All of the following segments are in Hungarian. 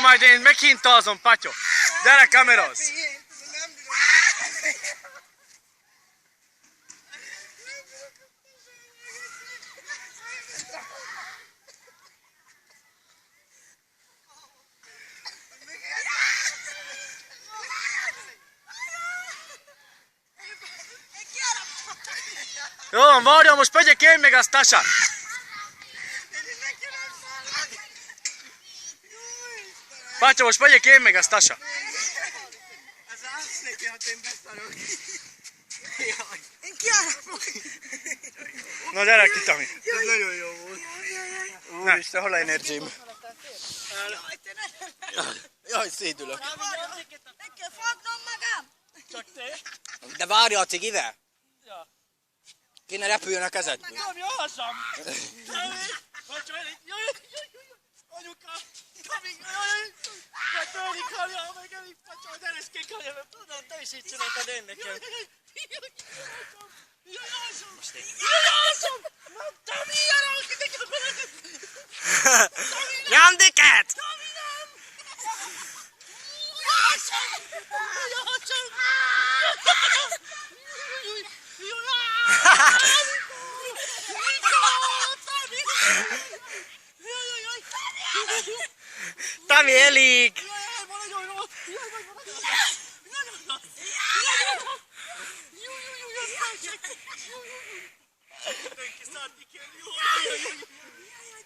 majd én meghintazom, Patyo. Gyere, kamerozz! Jó van, várja, most megyek én meg a Stasa. Patyo, most megyek én meg a Stasa. Az állsz neki, hát én beszarok. Én kiállok. Na gyere ki, Tami. Ez nagyon jó volt. Úristen, hol a energim? Jaj, szédülök. Meg kell fognom magam. Csak te? De várja a cigivel? Ja. Kéne repüljön a kezedből. Tomi, alhassam! Bocsa, anyuka! Tomi, meg Tony karja, meg elég pacsa, de ereszkék karja, mert tudod, te is így csináltad én nekem. Jaj, alhassam! Tomi, Jandiket! Tomi, nem! Tami, elég!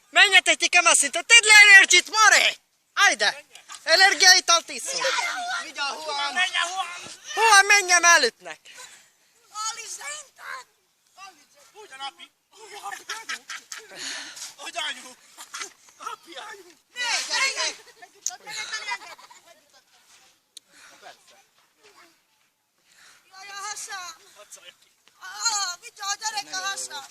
Menjetek ti kamaszintot, tedd le energit, more! Ajde! Energiaitalt iszol! Vigyál, Juan! Juan, menjem előttnek! Ali szerinted? Hogyan, api? Hogy anyu? Api, anyu! Jaj, a hasam! Hadd szólj ki. Vicca, a gyerek a hasam!